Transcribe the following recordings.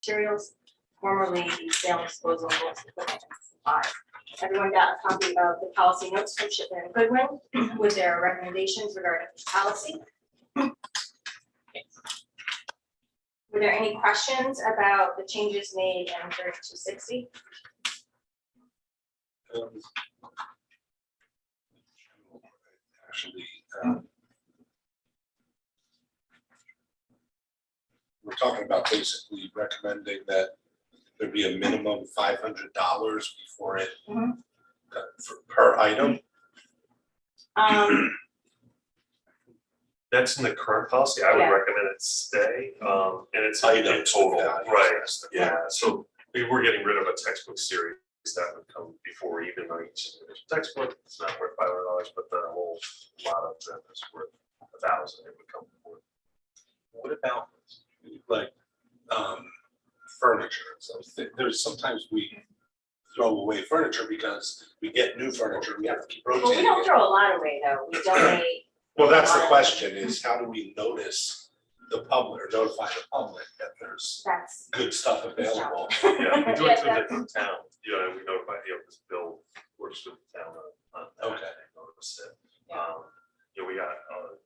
materials, formerly the sale and disposal of equipment and supplies. Everyone got a copy of the policy notes from Shipman and Goodwin with their recommendations regarding this policy. Were there any questions about the changes made in 3260? Actually, we're talking about basically recommending that there be a minimum $500 before it per item. That's in the current policy. I would Yeah. recommend it stay, and it's in Items total, value. right? Yeah, so we're getting rid of a textbook series that would come before even though each individual textbook, it's not worth $500, but the whole lot of them is worth $1,000. It would come forward. What about like furniture? So there's sometimes we throw away furniture because we get new furniture. We have to keep Well, rotating. we don't it. throw a lot away though. We donate. Well, that's the question: is how do we notice the public or notify the public that there's That's. good stuff available? Yeah, we do it through Yeah, different towns. You know, we notify, this bill works with the town on that. Okay. They notice it. We got a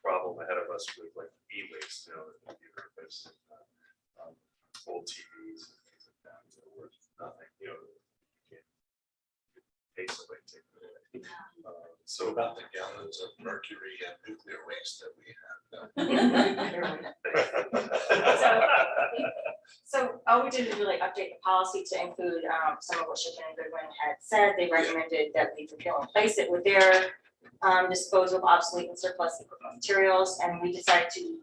problem ahead of us with like e-waste, computer waste, old TVs and things like that. So worth nothing, you can't pay somebody to take it away. So about the gallons of mercury and nuclear waste that we So all we did was really update the policy to include some of what Shipman and Goodwin had said. They recommended that we repeal and replace it with their disposal of obsolete and surplus equipment materials, and we decided to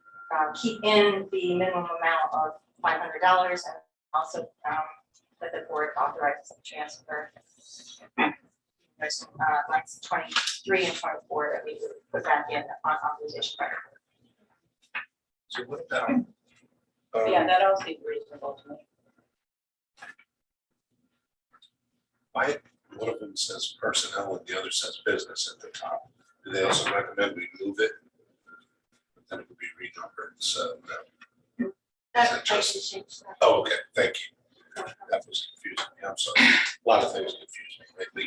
keep in the minimum amount of $500 and also that the board authorizes the transfer. There's lines 23 and 24 that we would put back in on authorization. So what about? Yeah, that all seems reasonable to me. Why one of them says personnel and the other says business at the top? Do they also recommend we move it? Then it would be renumbered, so no. That's I should change that. Oh, okay, thank you. That was confusing me, I'm sorry. A lot of things confuse me lately.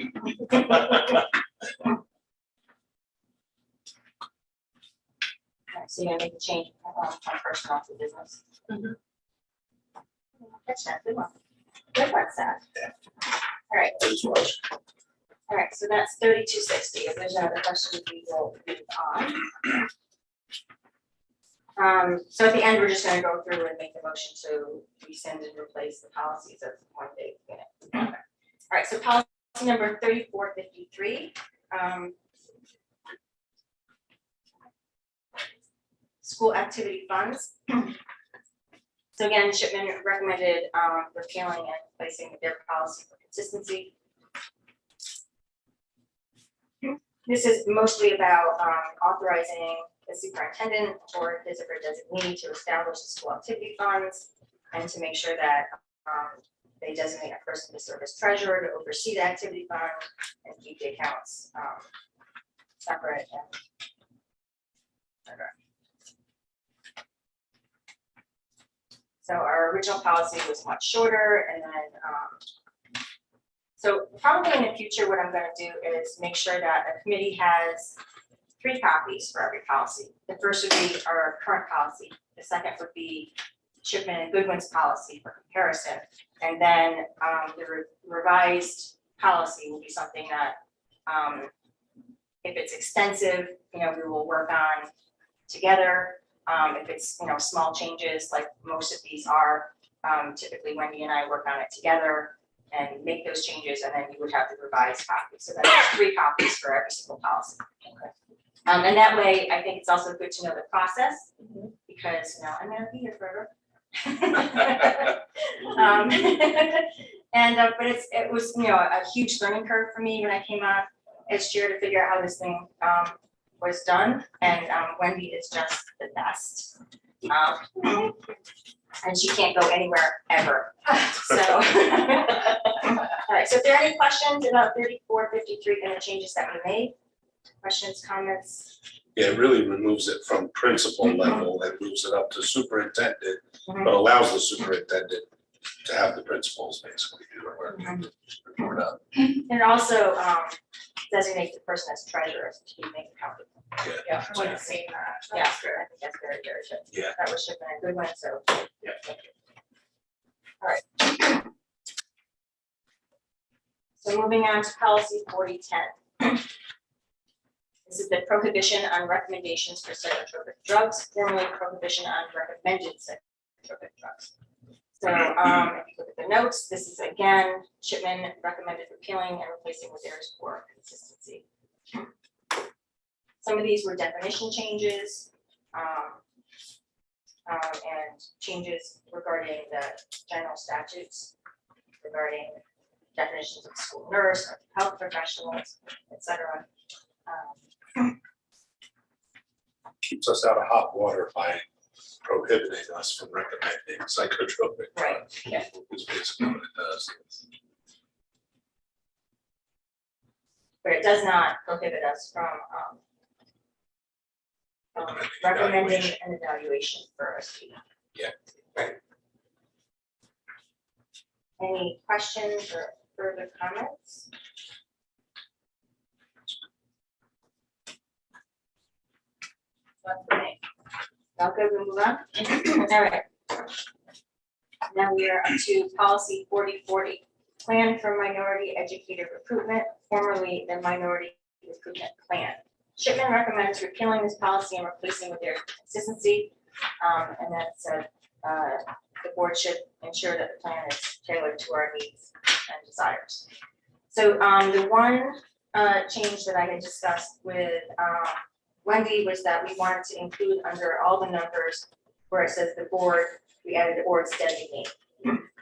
Okay, so you're gonna make a change from personnel to business. Catch that, good one. Good one, Seth. All right, I just watched. all right, so that's 3260. If there's no other questions, we will move on. So at the end, we're just gonna go through and make the motion to rescind and replace the policies as one day unit. All right, so policy number 3453. School activity funds. So again, Shipman recommended repealing and replacing their policy for consistency. This is mostly about authorizing the superintendent or his or her designee to establish the school activity funds and to make sure that they designate a person to serve as treasurer to oversee the activity fund and keep the accounts separate and so our original policy was much shorter, and then so probably in the future, what I'm going to do is make sure that a committee has 3 copies for every policy. The first would be our current policy. The second would be Shipman and Goodwin's policy for comparison, and then the revised policy will be something that, if it's extensive, we will work on together. If it's small changes, like most of these are, typically Wendy and I work on it together and make those changes, and then you would have the revised copy. So that's 3 copies for every single policy. Okay. And that way, I think it's also good to know the process because I'm going to be here forever. But it was a huge learning curve for me when I came on as chair to figure out how this thing was done, and Wendy is just the best. And she can't go anywhere ever. So, all right. So, if there are any questions about 3453 and the changes that we made, questions, comments, Yeah, it really removes it from principal level and moves it up to superintendent, but allows the superintendent to have the principals basically do the work and report up. And it also designates the person as treasurer to keep things accountable. Yeah, I would have seen that. Yeah, I think that's very, very good. Yeah. That was shipping a good one, so. Yeah. Thank you. All right. So moving on to policy 4010. This is the prohibition on recommendations for psychotropic drugs, formerly prohibition on recommended psychotropic drugs. So if you look at the notes, this is again, Shipman recommended repealing and replacing with theirs for consistency. Some of these were definition changes and changes regarding the general statutes, regarding definitions of school nurse, health professionals, etc. Keeps us out of hot water by prohibiting us from recommending psychotropic Right, drugs. yeah. Is basically what it does. But it does not prohibit us from recommending an evaluation for a student. Yeah. Right. Any questions or further comments? Not for me. All good, we move on? All right. Now we are up to policy 4040, plan for minority educator recruitment, formerly the minority recruitment plan. Shipman recommends repealing this policy and replacing with their consistency. And that said, the board should ensure that the plan is tailored to our needs and desires. So the one change that I had discussed with Wendy was that we wanted to include under all the numbers where it says the board, we added the board's designate.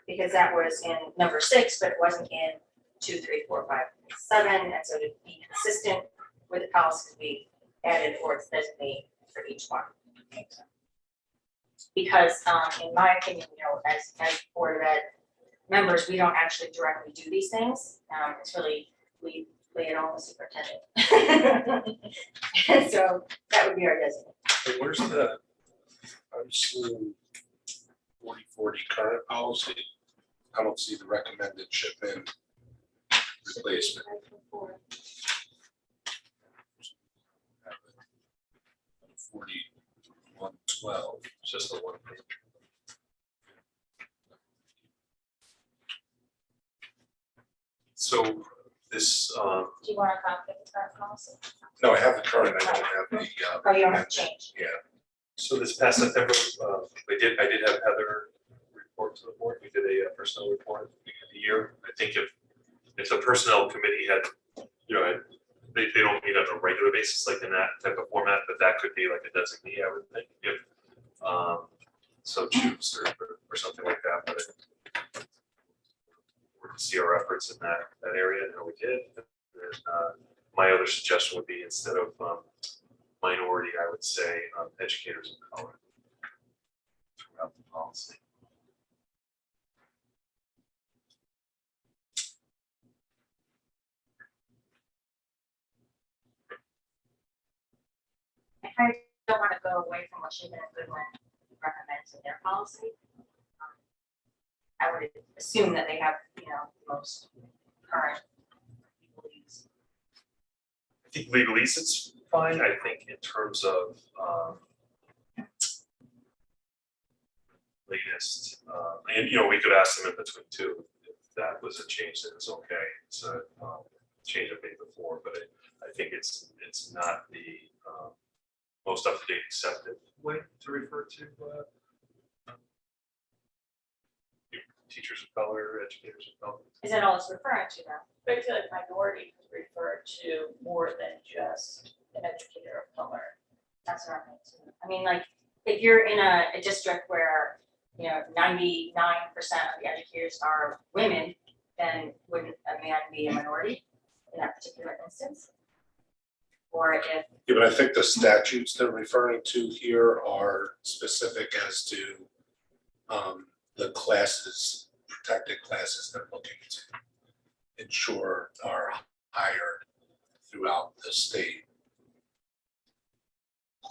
Because that was in number 6, but it wasn't in 2, 3, 4, 5, 7. And so to be consistent with the policy, we added board's designate for each one. Because in my opinion, as board of ed members, we don't actually directly do these things. It's really, we lay it on the superintendent. And so that would be our designate. Hey, where's the, I'm seeing 4040 current policy. I don't see the recommended shipment replacement. 4112. It's just the one page. So this, Do you want to copy of the current policy? No, I have the current, I don't have the. Oh, you don't have to change. Yeah, so this past September, I did have Heather report to the board. We did a personnel report at the beginning of the year. I think if the personnel committee had, they don't meet on a regular basis, like in that type of format, but that could be like a designee, I would think, if so choose or something like that, but we're to see our efforts in that area and how we did. And, my other suggestion would be instead of minority, I would say educators of color throughout the policy. I don't want to go away from what Shipman and Goodwin recommends in their policy. I would assume that they have, the most current legalese. I think legalese it's fine. I think in terms of latest, and we could ask them in between too if that was a change that was okay. It's a change I made before, but I think it's not the most up-to-date accepted way to refer to teachers of color, educators of color. Is that all it's referring to now? But I feel like minority could refer to more than just an educator of color. That's what I'm thinking. I mean, like, if you're in a district where, 99% of the educators are women, then wouldn't a man be a minority in that particular instance? Or if, yeah, but I think the statutes they're referring to here are specific as to the classes, protected classes they're looking to ensure are hired throughout the state.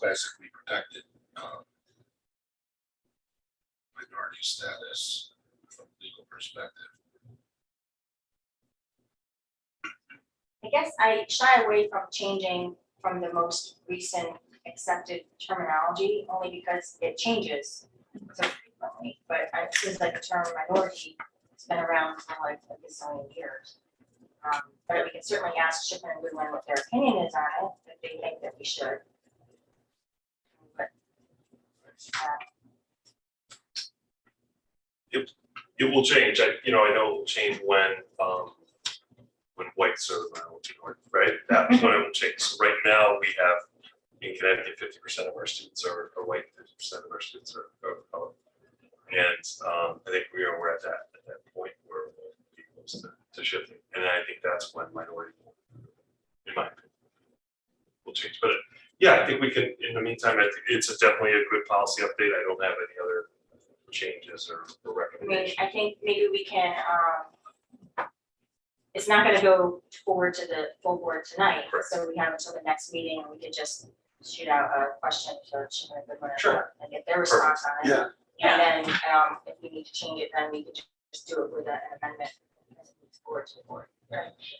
classically protected minority status from a legal perspective. I guess I shy away from changing from the most recent accepted terminology, only because it changes so frequently. But it seems like the term minority has been around for like so many years. But we can certainly ask Shipman and Goodwin what their opinion is on it, if they think that we should. But, It will change. I know it will change when whites are the minority, right? That's when it will change. So right now we have in Connecticut, 50% of our students are white, 50% of our students are of color. And I think we're at that point where we'll be close to shifting. And I think that's when minority, in my opinion, will change. But yeah, I think we can, in the meantime, I think it's definitely a good policy update. I don't have any other changes or I mean, recommendations. I think maybe we can, it's not gonna go forward to the full board tonight, Correct. so we have until the next meeting, and we can just shoot out a question to Shipman and Goodwin. Sure. And get their response on it. Yeah. And then, if we need to change it, then we could just do it with an amendment as it moves forward to the board.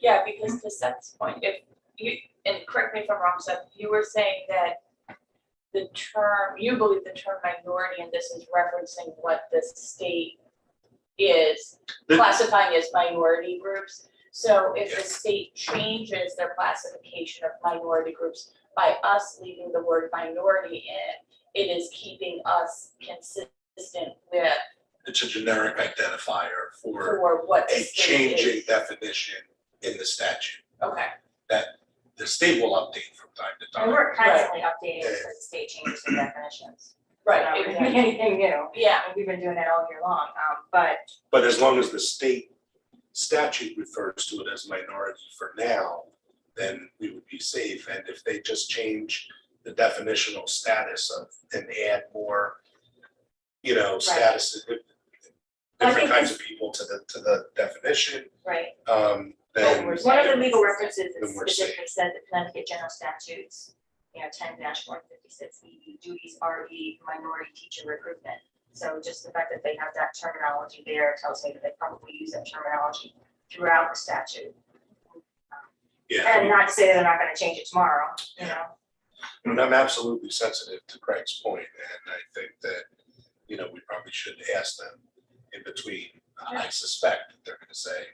Yeah, because to Seth's point, if you, and correct me if I'm wrong, Seth, you were saying that the term, you believe the term minority, and this is referencing what the state is The- classifying as minority groups. So if the state changes their classification of minority groups by us leaving the word minority in, it is keeping us consistent with It's a generic identifier for for what the a state changing is. definition in the statute Okay, that the state will update from time to And time. we're constantly updating as the state changes the definitions. right, It exactly. be anything new, Yeah, and we've been doing that all year long, but But as long as the state statute refers to it as minority for now, then we would be safe. And if they just change the definitional status of and add more, statuses, Well, I different think kinds of people to the definition, right. then. we're One of the safe. legal references Then is we're specifically said that Connecticut General Statutes, 10-156 EE duties are the minority teacher recruitment. So just the fact that they have that terminology there tells me that they probably use that terminology throughout the statute. Yeah, And not to say that they're not gonna change it tomorrow, and I'm absolutely sensitive to Craig's point, and I think that, we probably should ask them in between. I suspect that they're gonna say,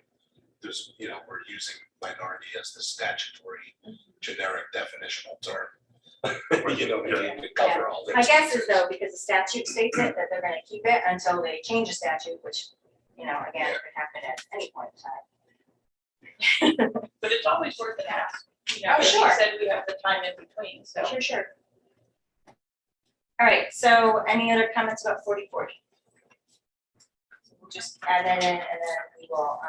there's, we're using minority as the statutory generic definitional term. To cover all this. My guess is though, because the statute states it, that they're gonna keep it until they change the statute, which, again, could happen at any point in time. but it's always worth an ask, Oh, as you sure. said, we have the time in between, so. Sure. All right, so any other comments about 4040? We'll just add that in and then we will,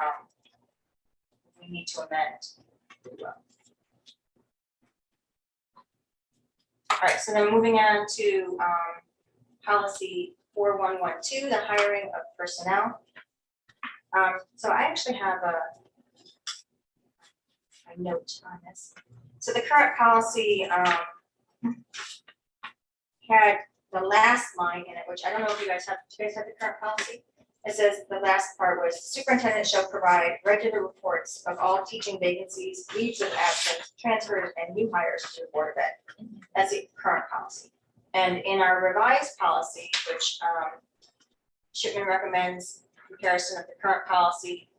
if we need to amend, we will. All right, so then moving on to policy 4112, the hiring of personnel. So I actually have a note on this. So the current policy had the last line in it, which I don't know if you guys have the current policy? It says the last part was superintendent shall provide regular reports of all teaching vacancies, leaves of absence, transfers, and new hires to the Board of Ed. That's the current policy. And in our revised policy, which Shipman recommends comparison of the current policy.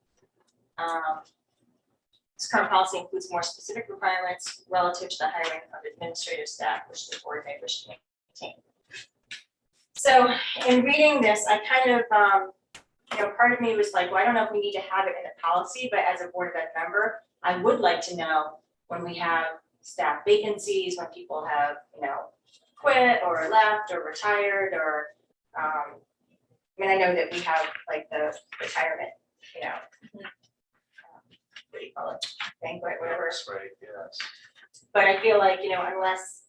This current policy includes more specific requirements relative to the hiring of administrative staff, which the board may wish to maintain. So in reading this, I kind of, part of me was like, well, I don't know if we need to have it in the policy, but as a Board of Ed member, I would like to know when we have staff vacancies, when people have, quit or left or retired or, I know that we have like the retirement, what do you call it, banquet, whatever. That's right, yes. But I feel like, unless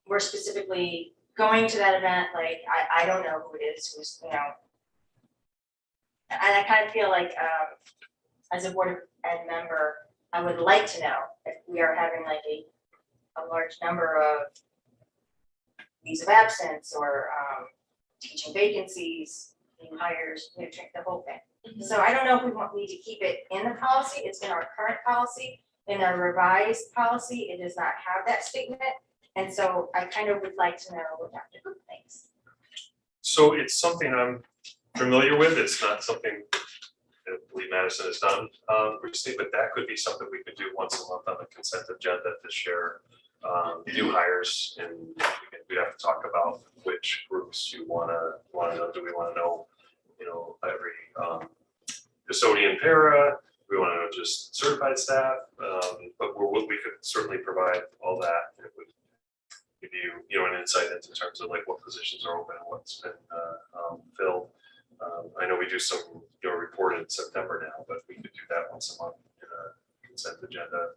we're specifically going to that event, like, I don't know who it is, who's, and I kind of feel like, as a Board of Ed member, I would like to know if we are having like a a large number of leaves of absence or teaching vacancies, new hires, new the whole thing. So I don't know if we need to keep it in the policy. It's in our current policy. In our revised policy, it does not have that statement. And so I kind of would like to know what Dr. Cook thinks. So it's something I'm familiar with. It's not something that I believe Madison has done recently, but that could be something we could do once a month on the consent agenda to share new hires, and we'd have to talk about which groups you wanna know. Do we wanna know, every custodian para? We wanna know just certified staff, but we could certainly provide all that. It would give you, an insight into terms of like what positions are open and what's been filled. I know we do some, report in September now, but we could do that once a month in a consent agenda.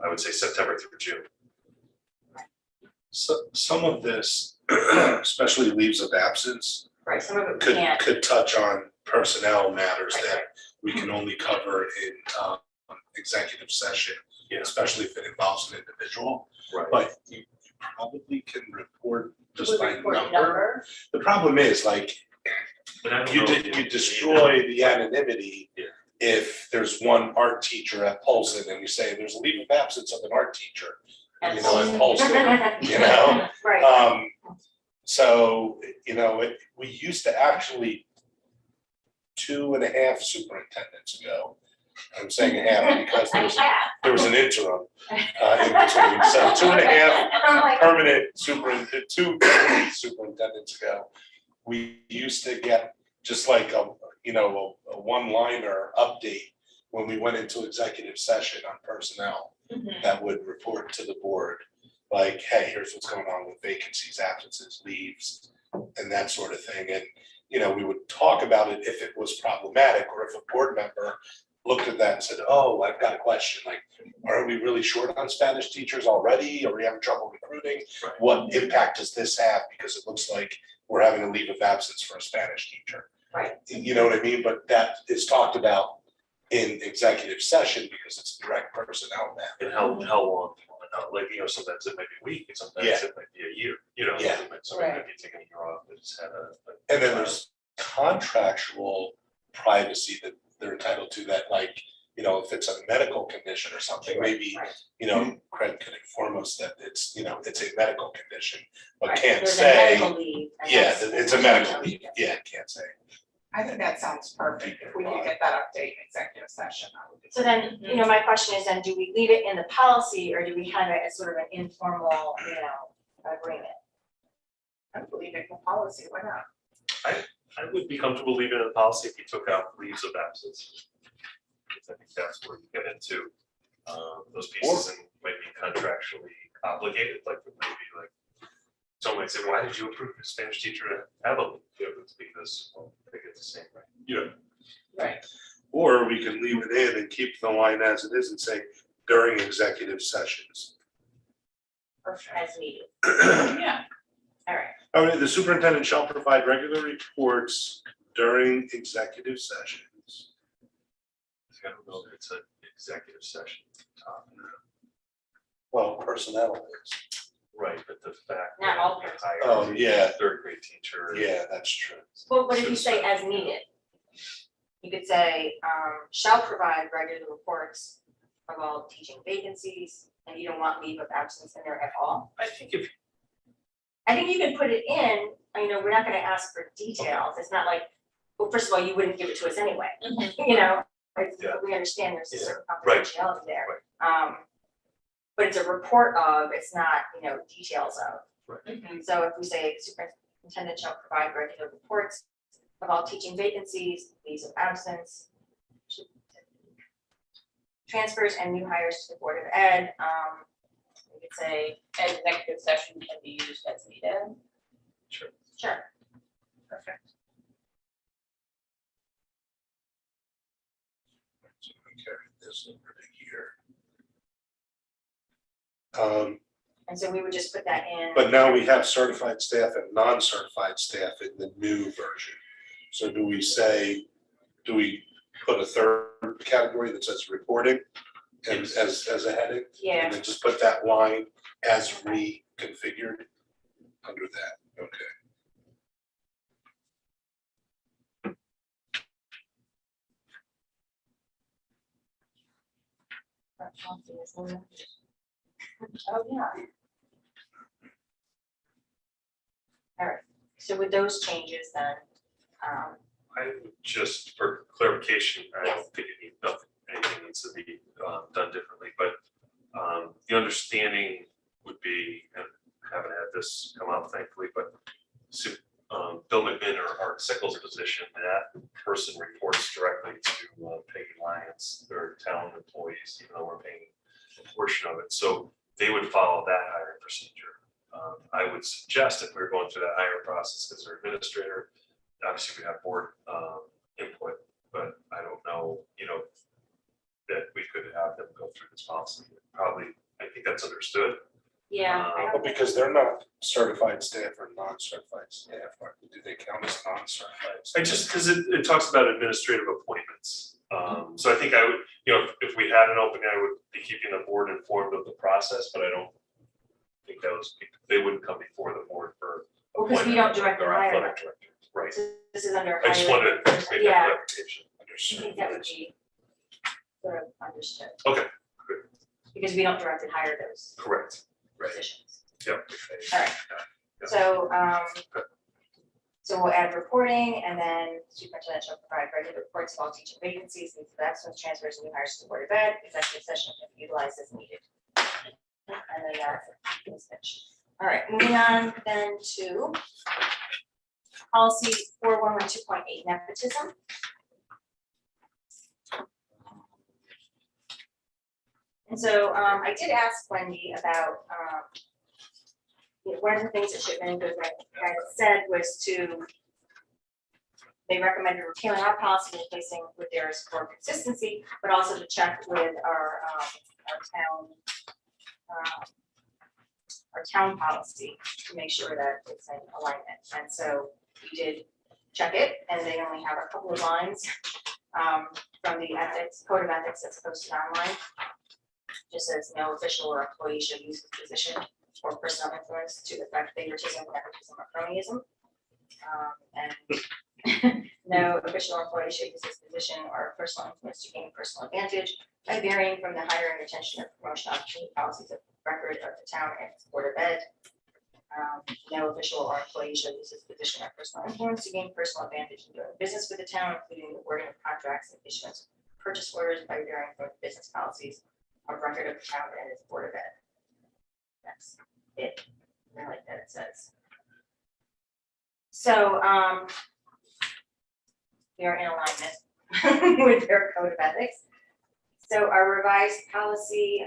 I would say September through June. So some of this, especially leaves of absence, Right, some of it we can't. could touch on personnel matters Right, that right. we can only cover in executive session, Yeah. especially if it involves an individual. Right. But you probably can report just We by report a number. The problem is, like, And I don't you know if you destroy the anonymity Yeah. if there's one art teacher at Polson and you say there's a leave of absence of an art teacher, And at Polson, you know? Right, So, we used to actually 2.5 superintendents ago. I'm saying a half because there was an interim in between. So 2.5 I'm like, permanent two permanent superintendents ago, we used to get just like a one-liner update when we went into executive session on personnel that would report to the board, like, hey, here's what's going on with vacancies, absences, leaves, and that sort of thing. And, we would talk about it if it was problematic, or if a board member looked at that and said, oh, I've got a question, like, are we really short on Spanish teachers already? Are we having trouble recruiting? Right. What impact does this have? Because it looks like we're having a leave of absence for a Spanish teacher. Right. You know what I mean? But that is talked about in executive session because it's a direct personnel matter. And how long? Like, sometimes it might be a week, and sometimes Yeah. it might be a year, Yeah. somebody might be taking a year off, but just had a. And then there's contractual privacy that they're entitled to that, like, if it's a medical condition or something, maybe, right. Craig could inform us that it's, it's a medical condition, but Right. can't There's a say, medical leave, and yeah, that's- it's a medical leave, yeah, can't say. I think that sounds perfect. If we could get that update in executive session, I would be. So then, my question is then, do we leave it in the policy or do we have it as sort of an informal, agreement? I believe in the policy, why not? I would be comfortable leaving it in the policy if you took out leaves of absence. Because I think that's where you get into those pieces and might be contractually obligated, like maybe like someone might say, why did you approve a Spanish teacher to have a leave? It's because, well, they get the same, right? Right. Or we can leave it in and keep the line as it is and say during executive sessions. Perfect. As needed, Yeah. all right. All right, the superintendent shall provide regular reports during executive sessions. I don't know if it's an executive session. Well, personnel is. Right, but the fact. Not all that parents. you hired Oh, yeah. a third grade teacher. Yeah, that's true. Well, what if you say as needed? You could say, shall provide regular reports of all teaching vacancies, and you don't want leave of absence in there at all. I think if, I think you can put it in, we're not gonna ask for details, it's not like, well, first of all, you wouldn't give it to us anyway, it's- Yeah. we understand there's a Yeah. certain Right. confidentiality there. But it's a report of, it's not, details of. Right. So if we say superintendent shall provide regular reports of all teaching vacancies, leaves of absence, transfers and new hires to the Board of Ed, we could say, Executive session can be used as needed. sure. sure, Perfect. So we carry this over to here. and so we would just put that in. But now we have certified staff and non-certified staff in the new version. So do we put a third category that says reporting and as a heading? Yeah. And then just put that line as reconfigured under that, okay. Oh, yeah. All right, so with those changes then, I would just, for clarification, I Yes. don't think it needs, anything needs to be done differently, but the understanding would be, and haven't had this come up thankfully, but Bill McMinn or Art Sickles' position, that person reports directly to Peggy Lyons, their town employees, even though we're paying a portion of it. So they would follow that hiring procedure. I would suggest if we were going through that hiring process, because they're administrator, obviously we have board input, but I don't know, that we could have them go through this policy. Probably, I think that's understood. yeah. I Well, don't- because they're not certified staff or non-certified staff, or do they count as non-certified? I just, because it talks about administrative appointments. So I think I would, if we had an opening, I would be keeping the board informed of the process, but I don't think they wouldn't come before the board for. Well, because we don't appointment directly or hire them. athletic director. Right, So this is under. I just hiring wanted to person. make Yeah, that clarification. I think that would be sort of understood. Okay, good. Because we don't directly hire those Correct, positions. yep. All right. Yeah. So we'll add reporting, and then superintendent shall provide regular reports of all teaching vacancies, leaves of absence, transfers, and new hires to the board of ed, executive session can be utilized as needed. And then that's finished. All right, moving on then to policy 4112.8 nepotism. And so I did ask Wendy about, one of the things that Shipman and Goodwin had said was they recommended repealing our policy, replacing with theirs for consistency, but also to check with our town policy to make sure that it's in alignment. And so we did check it, and they only have a couple of lines from the ethics, code of ethics that's posted online. Just says no official or employee should use his position or personal influence to affect favoritism, nepotism, or cronyism. And no official employee should use his position or personal influence to gain personal advantage by varying from the hiring, retention, or promotion opportunity policies of record of the town and its board of ed. No official or employee should use his position or personal influence to gain personal advantage in doing business with the town, including the wording of contracts and issuance of purchase orders by varying from business policies of record of the town and its board of ed. That's it. I like that it says. So we are in alignment with their code of ethics. So our revised policy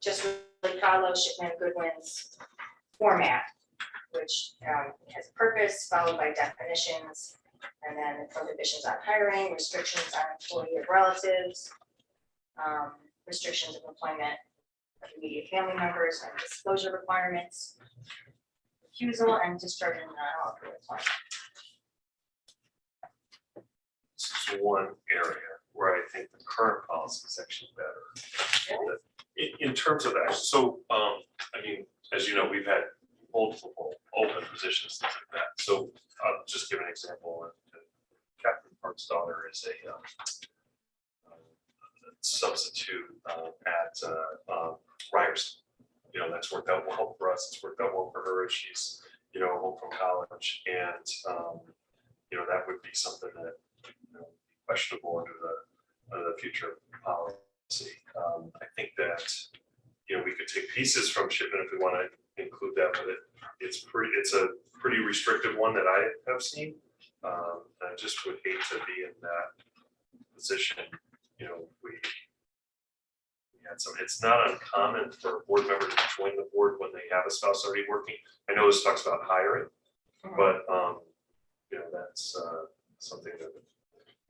just really follows Shipman and Goodwin's format, which has purpose followed by definitions, and then prohibitions on hiring, restrictions on employee or relatives, restrictions of employment of immediate family members, and disclosure requirements, refusal and discharge in non-offer employment. This is one area where I think the current policy is actually better. In terms of that, so, I mean, as you know, we've had multiple open positions, things like that. So I'll just give an example. Captain Park's daughter is a substitute at Ryerson. That's worked out well for us. It's worked out well for her as she's, home from college. And, that would be something that, questionable under the future policy. I think that, we could take pieces from Shipman if we want to include that, but it's a pretty restrictive one that I have seen. I just would hate to be in that position. We had some, it's not uncommon for a board member to join the board when they have a spouse already working. I know this talks about hiring, but, that's something that,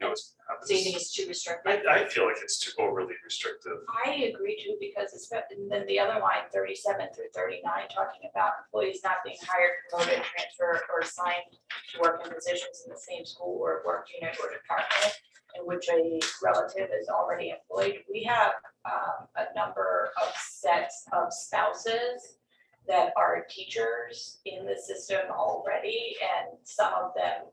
it's happens. So you think it's too restrictive? I feel like it's too overly restrictive. I agree too, because it's, and then the other line, 37 through 39, talking about employees not being hired, promoted, transferred, or assigned to work in positions in the same school or work unit or department in which a relative is already employed. We have a number of sets of spouses that are teachers in the system already, and some of them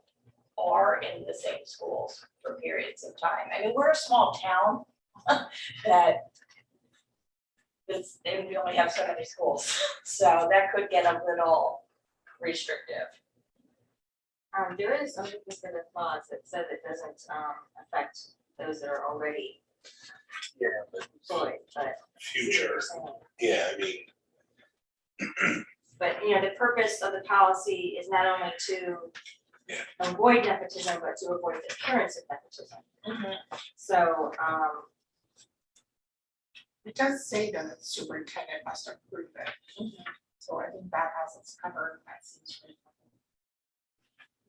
are in the same schools for periods of time. I mean, we're a small town that and we only have so many schools, so that could get a little restrictive. There is a specific clause that says it doesn't affect those that are already Yeah, but employed, but. future, yeah, I mean, But, you know, the purpose of the policy is not only to Yeah. avoid nepotism, but to avoid the appearance of nepotism. So, It does say that the superintendent must approve it. So I think that has us covered, that seems reasonable.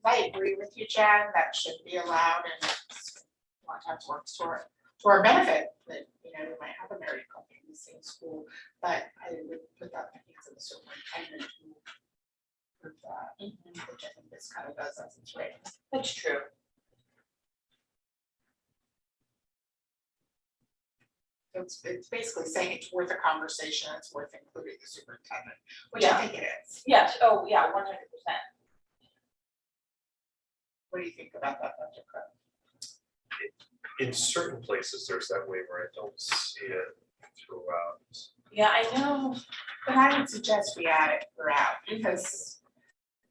I agree with you, Jen, that should be allowed and a lot of times works to our benefit, that, you know, we might have a married couple in the same school, but I would put that in the hands of the superintendent to approve that, which I think this kind of does as it's written. That's true. It's basically saying it's worth a conversation, it's worth including the superintendent, which Yeah. I think it is. Yes, oh, yeah, 100%. What do you think about that, Dr. Cook? In certain places, there's that waiver. I don't see it throughout. Yeah, I know. But I would suggest we add it throughout, because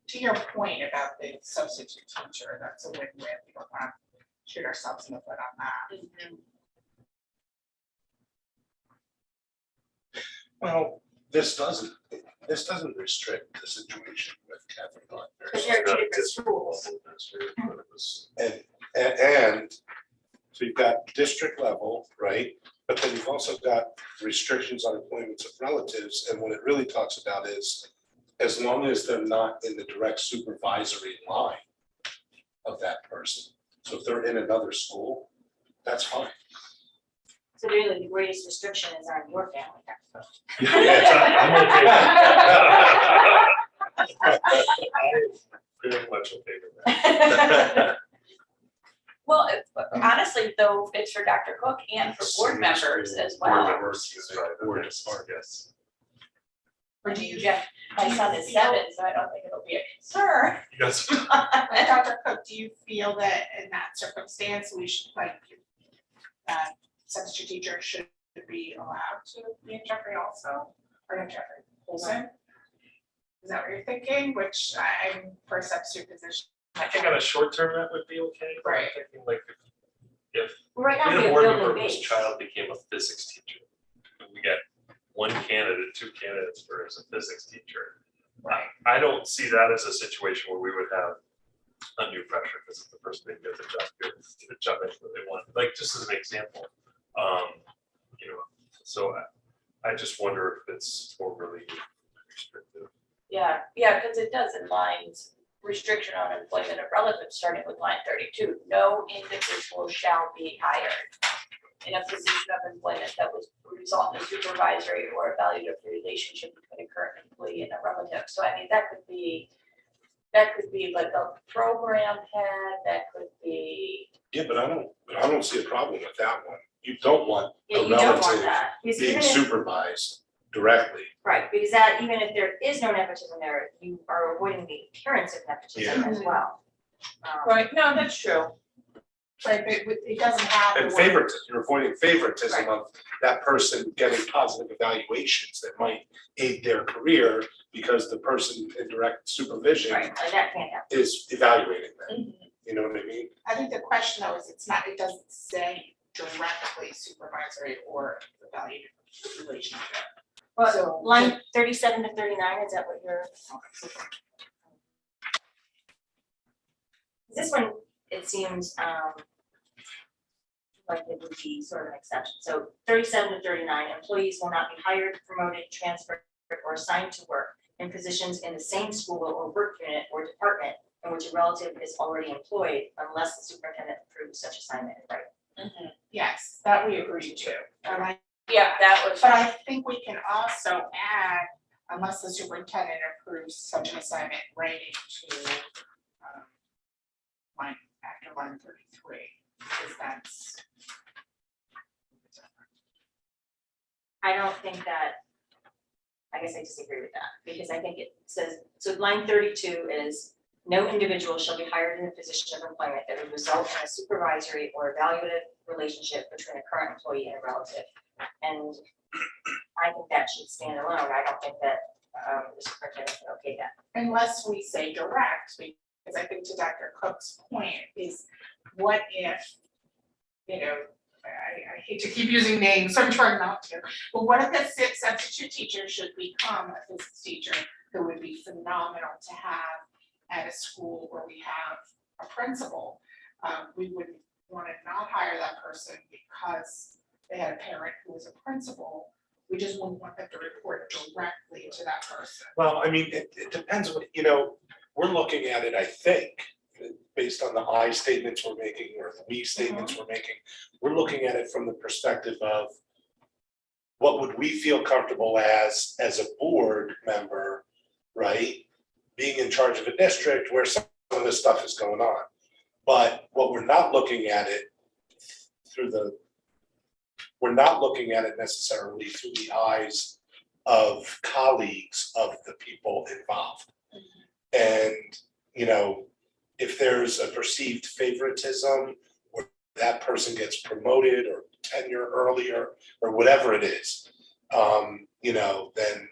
to your point about the substitute teacher, that's a win-win, we don't want to shoot ourselves in the foot on that. well, this doesn't restrict the situation with Catholic Because Partners. they're two different schools. But it was, And so you've got district level, right? But then you've also got restrictions on appointments of relatives, and what it really talks about is as long as they're not in the direct supervisory line of that person. So if they're in another school, that's fine. So really, the greatest restriction is on your family. I'm okay. I'm very much okay with that. Well, honestly, though, it's for Dr. Cook and for board members as Board well. members, board yes. Or do you, Jeff, my son is 7, so I don't think it'll be a concern. Yes. Dr. Cook, do you feel that in that circumstance, we should substitute teacher should be allowed to be in Jeffrey also, or in Jeffrey Olson? Is that what you're thinking? Which I'm for a substitute position. I think on a short term, that would be okay. But I'm Right. thinking like if Right now, we we had a have board building member whose base. child became a physics teacher, and we got one candidate, 2 candidates for as a physics teacher. I don't see that as a situation where we would have undue pressure because if the person didn't get the job that's what they want. Like just as an example, you know, so I just wonder if it's overly restrictive. Yeah, because it does in lines, restriction on employment of relatives, starting with line 32. No individual shall be hired in a position of employment that was result in a supervisory or evaluative relationship between a current employee and a relative. So I mean, that could be like a program head, that could be. Yeah, but I don't see a problem with that one. You don't want Yeah, a you don't want relative that. Because being even if, supervised directly. right, because that, even if there is no nepotism there, you are avoiding the appearance of nepotism as well. Right, no, that's true. Right, but it doesn't have. the And word- favoritism, you're avoiding favoritism Right. of that person getting positive evaluations that might aid their career because the person in direct supervision Right, like that can't happen. is evaluating them. Mm-hmm. You know what I mean? I think the question though is it doesn't say directly supervisory or evaluative relationship. Well, So- line 37 to 39, is that what you're? This one, it seems, like it would be sort of an exception. So 37 to 39, employees will not be hired, promoted, transferred, or assigned to work in positions in the same school or work unit or department in which a relative is already employed unless the superintendent approves such assignment, right? Yes, that we agree to. And Yeah, that was. but I think we can also add, unless the superintendent approves such an assignment, writing to line after line 33, because that's I don't think that, I guess I disagree with that, because I think it says, so line 32 is, no individual shall be hired in a position of employment that would result in a supervisory or evaluative relationship between a current employee and a relative. And I think that should stand alone. I don't think that the superintendent can okay that. Unless we say direct, because I think to Dr. Cook's point is, what if, I hate to keep using names, so I'm trying not to, but what if a substitute teacher should become a physics teacher who would be phenomenal to have at a school where we have a principal? We would want to not hire that person because they had a parent who was a principal. We just wouldn't want them to report directly to that person. Well, I mean, it depends what, we're looking at it, I think, based on the I statements we're making or the we statements we're making. We're looking at it from the perspective of what would we feel comfortable as a board member, right? Being in charge of a district where some of this stuff is going on. But what we're not looking at it we're not looking at it necessarily through the eyes of colleagues of the people involved. And, if there's a perceived favoritism or that person gets promoted or tenure earlier or whatever it is, then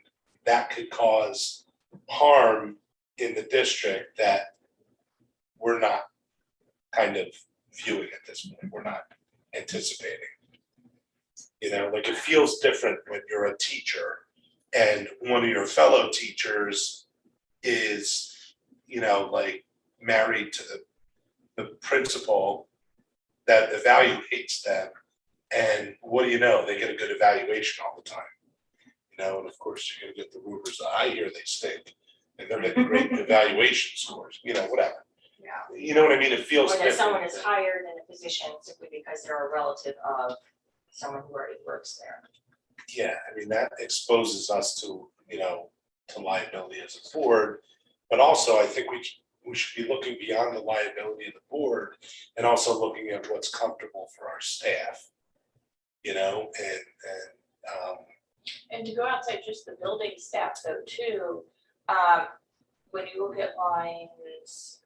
that could cause harm in the district that we're not kind of viewing at this point, we're not anticipating. Like it feels different when you're a teacher and one of your fellow teachers is, like married to the principal that evaluates them. And what do you know? They get a good evaluation all the time. And of course, you're gonna get the rumors, I hear they stink, and they're getting great evaluation scores, whatever. Yeah. You know what I mean? It feels Or that different. someone is hired in a position simply because they're a relative of someone who already works there. Yeah, I mean, that exposes us to, to liability as a board. But also, I think we should be looking beyond the liability of the board and also looking at what's comfortable for our staff. And to go outside just the building staff though too, when you look at lines,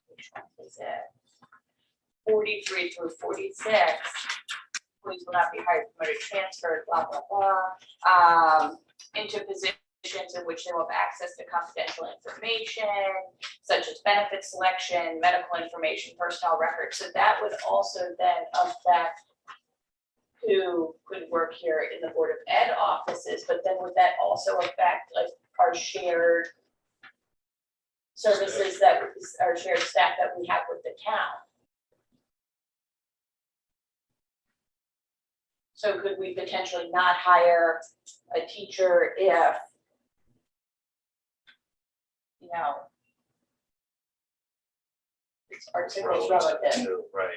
which one is it? 43 through 46, employees will not be hired, promoted, transferred, blah, blah, blah, into positions in which they will have access to confidential information, such as benefit selection, medical information, personnel records. So that would also then affect who could work here in the Board of Ed offices, but then would that also affect like our shared services our shared staff that we have with the town? So could we potentially not hire a teacher if, it's articles relative? Right,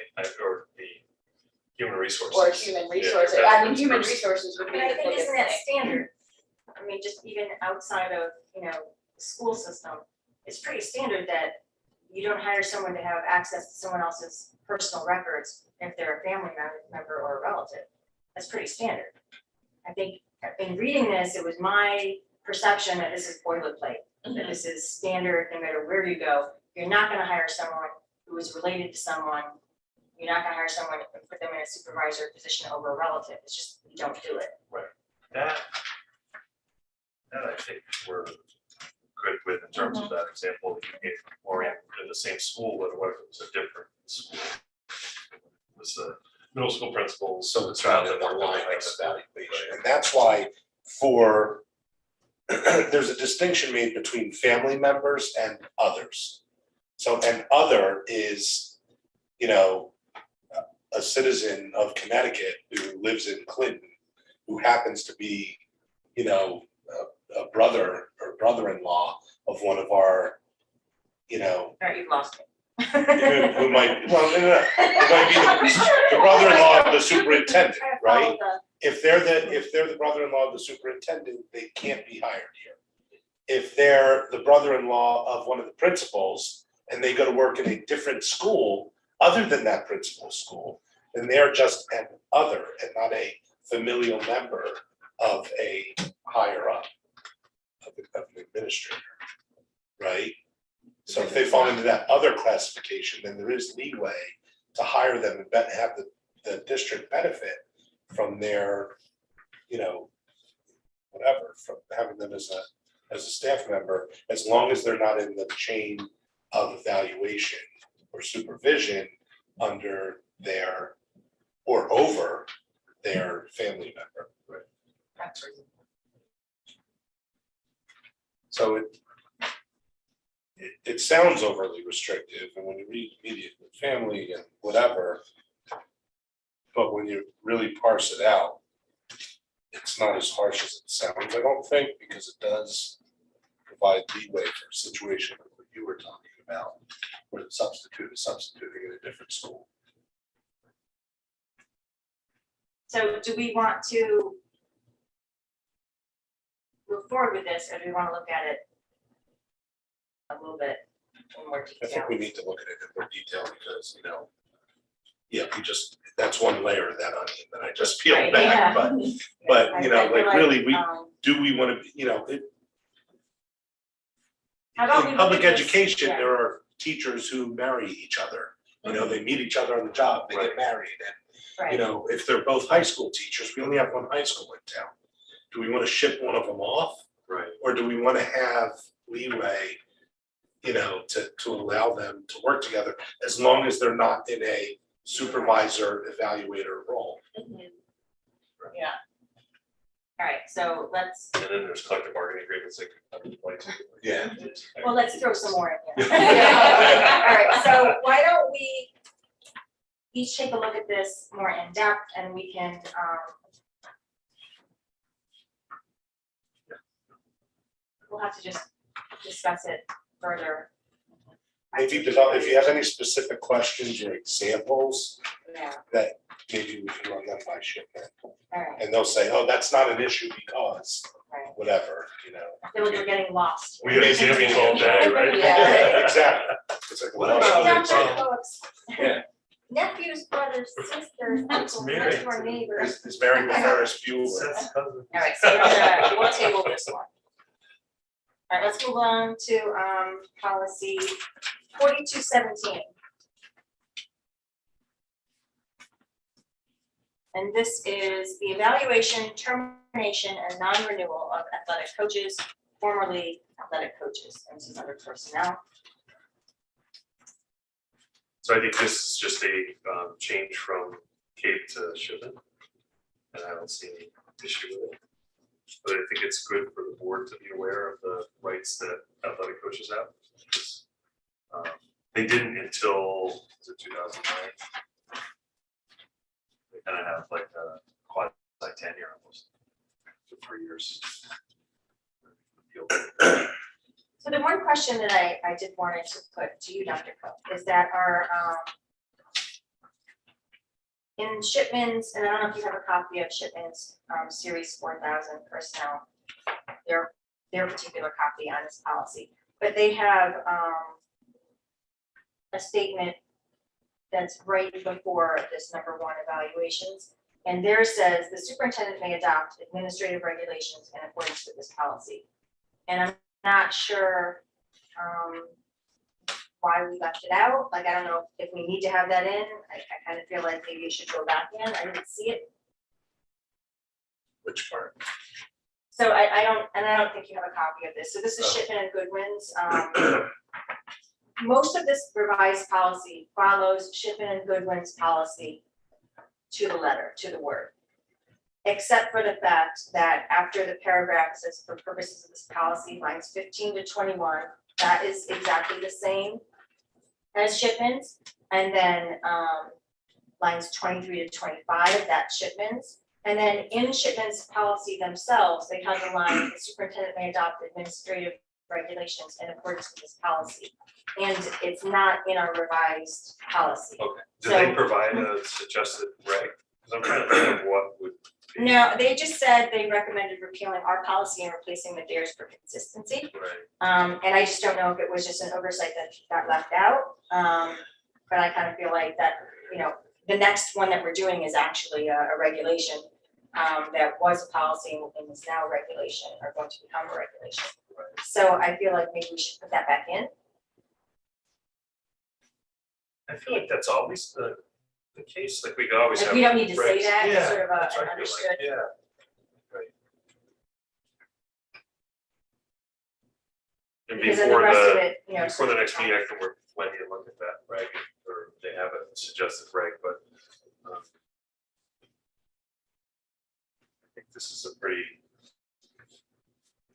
or the human resources. Or human resources, Yeah, I mean, human resources would But be I the think biggest isn't that thing. standard? I mean, just even outside of, the school system, it's pretty standard that you don't hire someone to have access to someone else's personal records if they're a family member or a relative. That's pretty standard. I think in reading this, it was my perception that this is boilerplate, that this is standard no matter where you go. You're not gonna hire someone who is related to someone. You're not gonna hire someone and put them in a supervisor position over a relative. It's just, you don't do it. That I think we're good with in terms of that example that you gave, or in the same school, but what if it was a different school? It was the middle school principals. So it's not in the line of evaluation, and that's why there's a distinction made between family members and others. So an other is, a citizen of Connecticut who lives in Clinton, who happens to be, a brother or brother-in-law of one of our, All right, you've lost me. who might, well, no, it might be the brother-in-law of the superintendent, right? If they're the brother-in-law of the superintendent, they can't be hired here. If they're the brother-in-law of one of the principals and they go to work in a different school other than that principal school, then they're just an other and not a familial member of a higher up, of an administrator, right? So if they fall into that other classification, then there is leeway to hire them and have the district benefit from their, whatever, from having them as a staff member, as long as they're not in the chain of evaluation or supervision under their, or over their family member. That's reasonable. So it sounds overly restrictive, and when you read immediate family and whatever, but when you really parse it out, it's not as harsh as it sounds, I don't think, because it does provide leeway for a situation like what you were talking about, where the substitute is substituting in a different school. So do we want to move forward with this, or do we want to look at it a little bit in more I detail? think we need to look at it in more detail because, that's one layer of that onion that I just peeled Right, back, yeah. but, I feel really, um, do we want to, How about we in look public at this? education, Yeah. there are teachers who marry each other. They meet each other on the job, they get married, Right. and, if they're both high school teachers, we only have one high school in town. Do we want to ship one of them off, Right. or do we want to have leeway, to allow them to work together, as long as they're not in a supervisor evaluator role? Yeah. All right, so let's, And then there's collective bargaining agreements that could come into play too. Yeah. well, let's throw some more in here. All right, so why don't we each take a look at this more in depth, and we can, we'll have to just discuss it further. Maybe if you have any specific questions or examples, Yeah, that maybe we can run them by shipment. all right, And they'll say, oh, that's not an issue because, right. whatever, I feel like we're getting lost. We got examples all day, right? Yeah. Exactly. It's like, what else? Well, are they it's, saying? Folks. Yeah. Nephews, brothers, sisters, uncles, Mary. next door neighbors. Is married with Ferris Bueller. All right, so we'll table this one. All right, let's move on to policy 4217. And this is the evaluation, termination, and non-renewal of athletic coaches, formerly athletic coaches, and this is under personnel. So I think this is just a change from Cape to Shipman. And I don't see any issue with it. But I think it's good for the board to be aware of the rights that athletic coaches have. Because, they didn't until, was it 2009? They kind of have like a quasi tenure almost for 3 years. So the one question that I did wanted to put to you, Dr. Cook, is that our, in Shipman's, and I don't know if you have a copy of Shipman's Series 4000 personnel, their particular copy on this policy, but they have a statement that's right before this number 1 evaluations. And there says the superintendent may adopt administrative regulations in accordance with this policy. And I'm not sure why we left it out. Like, I don't know if we need to have that in. I kind of feel like maybe it should go back in. I didn't see it. Which part? So I don't think you have a copy of this. So this is Shipman and Goodwin's. Most of this revised policy follows Shipman and Goodwin's policy to the letter, to the word. Except for the fact that after the paragraph says for purposes of this policy, lines 15 to 21, that is exactly the same as Shipman's. And then lines 23 to 25, that's Shipman's. And then in Shipman's policy themselves, they have the line, the superintendent may adopt administrative regulations in accordance with this policy. And it's not in our revised policy. Okay, did So- they provide a suggested reg? Because I'm trying to think of what would. be- No, they just said they recommended repealing our policy and replacing with theirs for consistency. Right, And I just don't know if it was just an oversight that got left out. But I kind of feel like that, the next one that we're doing is actually a regulation. that was a policy and is now a regulation, or going to become a regulation. So I feel like maybe we should put that back in. I feel like that's always the case, like we could always Like, have. we don't need to say regs. that, it's Yeah, sort of that's what an I feel like, understood. Yeah. Right. And Because then the rest of it, you know. before the next meeting, I can work with Wendy and look at that reg, or they have a suggested reg, but I think this is a pretty.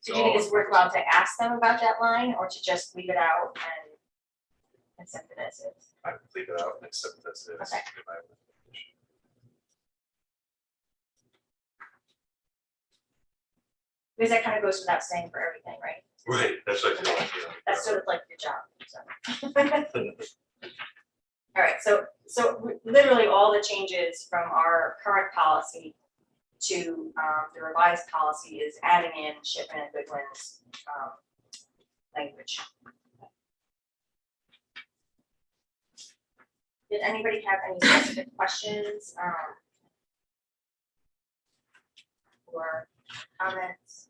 So do you think it's worthwhile to ask them about that line, or to just leave it out and accept it as is? I would leave it out and accept it as is. Okay. in my opinion. Because that kind of goes without saying for everything, right? Right, that's what I feel like, yeah. That's sort of like your job, so. All right, so literally all the changes from our current policy to the revised policy is adding in Shipman and Goodwin's language. Did anybody have any specific questions or comments?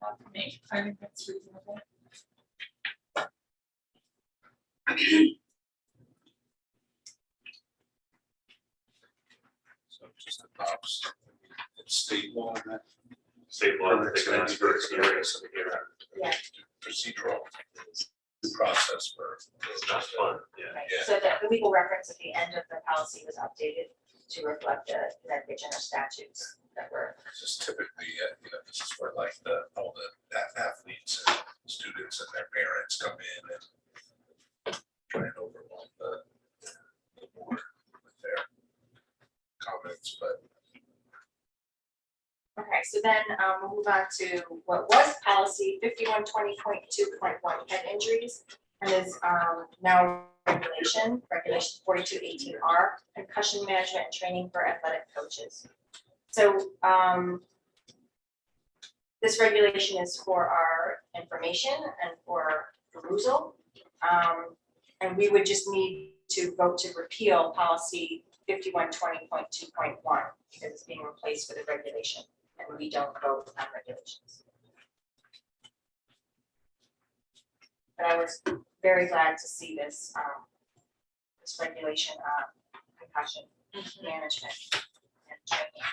Not for me. I think that's reasonable. So just adopts state law that State law, they permits can ask for experience in the hearing. Yeah. procedural process for. It's not fun, yeah. Right, Yeah. so the legal reference at the end of the policy was updated to reflect the Connecticut general statutes that were. Just typically, this is where like all the athletes and students and their parents come in and try and overwhelm the board with their comments, but. Okay, so then we'll move on to what was policy 5120.2.1, head injuries, and is now regulation 4218R, concussion management and training for athletic coaches. So this regulation is for our information and for perusal, and we would just need to vote to repeal policy 5120.2.1 because it's being replaced with a regulation. And we don't vote on regulations. But I was very glad to see this, this regulation on concussion management and training.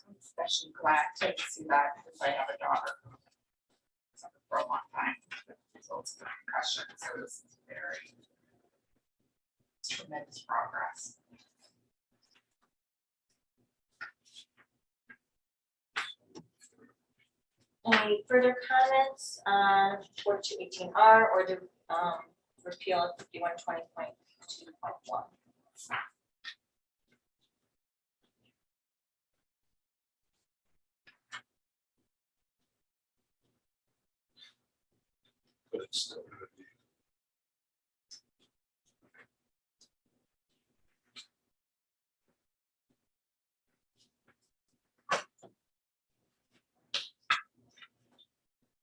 I'm especially glad to see that because I have a daughter who suffered for a long time with results of concussion, so this is very tremendous progress. Any further comments on 4218R or the repeal of 5120.2.1? But it's still gonna be.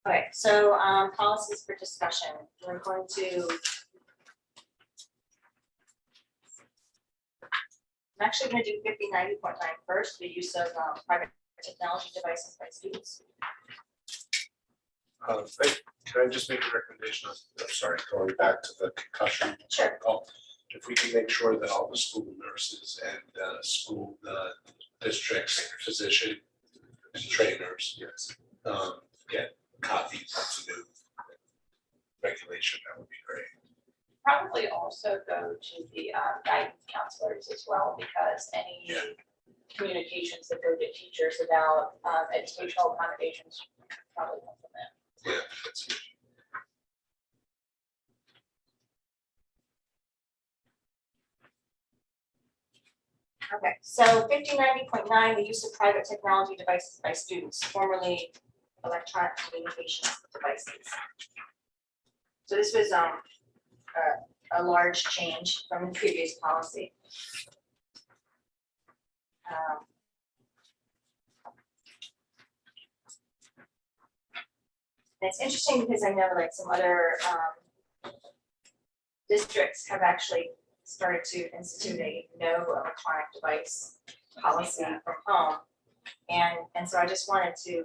Okay, so policies for discussion. We're going to. I'm actually going to do 5090.9 first, the use of private technology devices by students. Can I just make a recommendation? I'm sorry, going back to the concussion. Sure. protocol. If we can make sure that all the school nurses and school districts, physician and trainers get copies of the new regulation, that would be great. Probably also go to the guidance counselors as well, because any Yeah. communications that go to teachers about educational accommodations probably come from them. Yeah, that's good. Okay, so 5090.9, the use of private technology devices by students, formerly electronic communication devices. So this was a large change from the previous policy. And it's interesting because I know like some other districts have actually started to institute a no electronic device policy from home. And so I just wanted to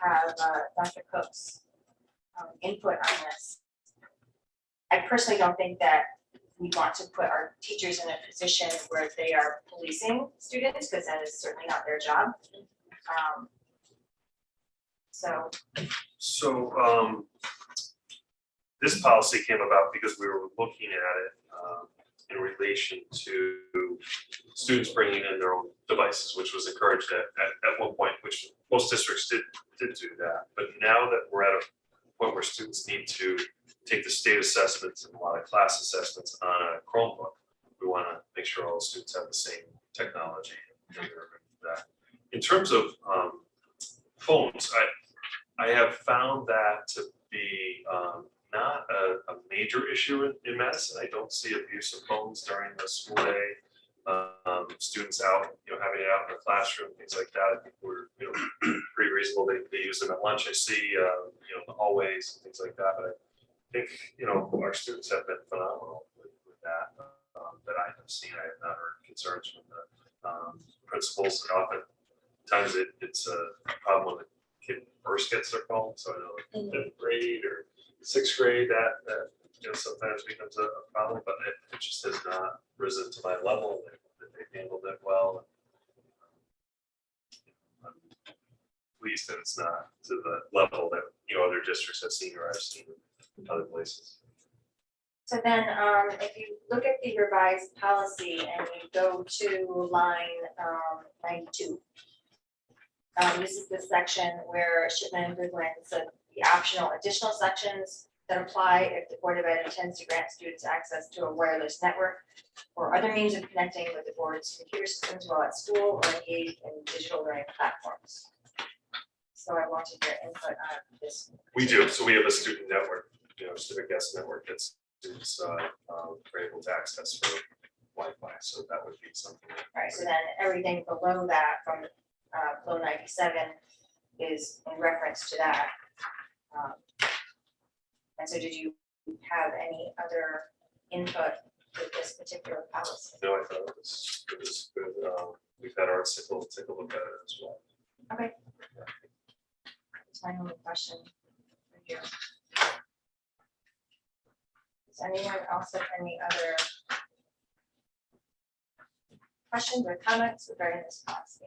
have Dr. Cook's input on this. I personally don't think that we want to put our teachers in a position where they are policing students, because that is certainly not their job. So, this policy came about because we were looking at it in relation to students bringing in their own devices, which was encouraged at one point, which most districts did do that. But now that we're at a point where students need to take the state assessments and a lot of class assessments on a Chromebook, we want to make sure all the students have the same technology. And they're ready for that. In terms of phones, I have found that to be not a major issue in Madison. I don't see abuse of phones during the school day. Students out, having it out in the classroom, things like that. I think we're, pretty reasonable. They use them at lunch. I see, in the hallways and things like that. But I think, our students have been phenomenal with that. That I have seen. I have not heard concerns from the principals, and oftentimes it's a problem when the kid first gets their phone. So I know in fifth grade or sixth grade that sometimes becomes a problem, but it just has not risen to my level. They've handled it well. I'm pleased that it's not to the level that other districts have seen or I've seen in other places. So then, if you look at the revised policy and you go to line 92, this is the section where Shipman and Goodwin said the optional additional sections that apply if the Board of Ed intends to grant students access to a wireless network or other means of connecting with the board's computer systems while at school or engage in digital learning platforms. So I wanted your input on this. We do. So we have a student network, civic guest network that students are able to access for Wi-Fi. So that would be something. All right, so then everything below that from below 97 is in reference to that. And so did you have any other input with this particular policy? No, I thought it was good. We've had our take a look at it as well. Okay. That's my only question for you. Does anyone else have any other questions or comments regarding this policy?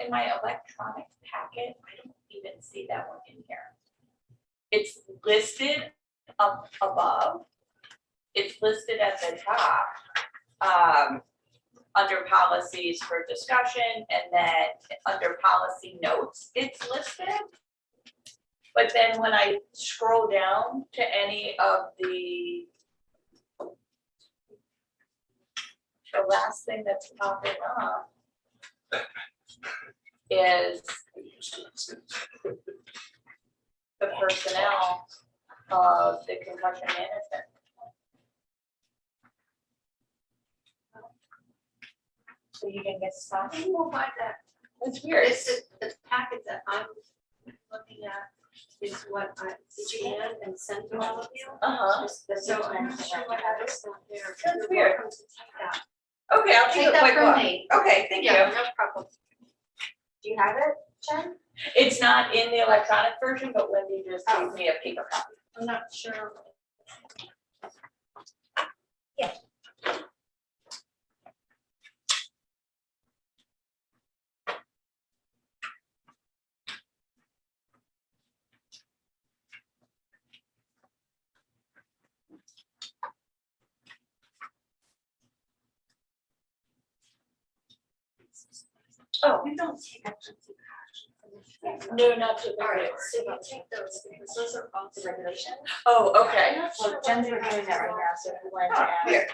In my electronic packet, I don't even see that one in here. It's listed up above. It's listed at the top, under policies for discussion, and then under policy notes, it's listed. But then when I scroll down to any of the last thing that's popping up is the personnel of the concussion management. So you can get stuff. You will find that. That's weird. It's the packet that I'm looking at is what I scanned and sent to all of you. Uh-huh. So I'm not sure what that is not there. That's You're weird. welcome to take that. Okay, I'll take Take a that quick from look. me. Okay, thank you. Yeah, no problem. Do you have it, Jen? It's not in the electronic version, but Wendy just gave me a paper copy. I'm not sure. Oh, We don't take emergency action. no, not to All right, the. so you take those because those are all The regulation? Oh, okay. I'm not sure Well, what Jen's they are. reviewing that right now, so if you want to Oh, ask, here.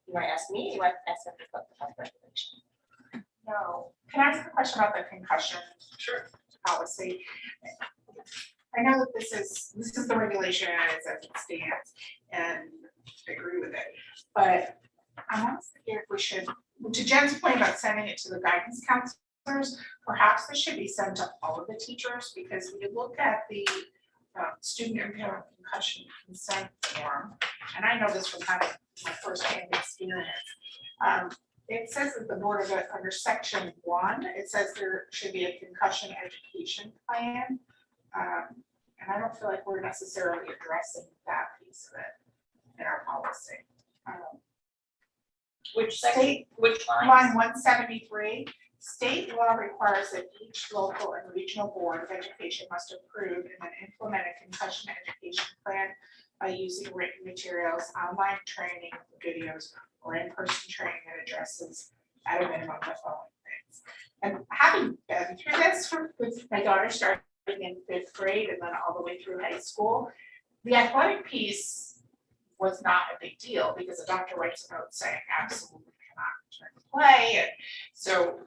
you want to ask me, you want to ask them about the regulation? No, can I ask a question about the concussion Sure. policy? I know that this is the regulation as it stands, and I agree with it, but I want to hear if we should, to Jen's point about sending it to the guidance counselors, perhaps this should be sent to all of the teachers, because when you look at the student impairment concussion consent form, and I know this from kind of my firsthand experience. It says that the board of, under section 1, it says there should be a concussion education plan. And I don't feel like we're necessarily addressing that piece of it in our policy. Which section, which line? Line 173, state law requires that each local and regional board of education must approve and then implement a concussion education plan by using written materials, online training, videos, or in-person training that addresses at a minimum the following things. And having been through this with my daughter starting in 5th grade and then all the way through high school, the athletic piece was not a big deal because the doctor writes a note saying absolutely cannot return to play. And so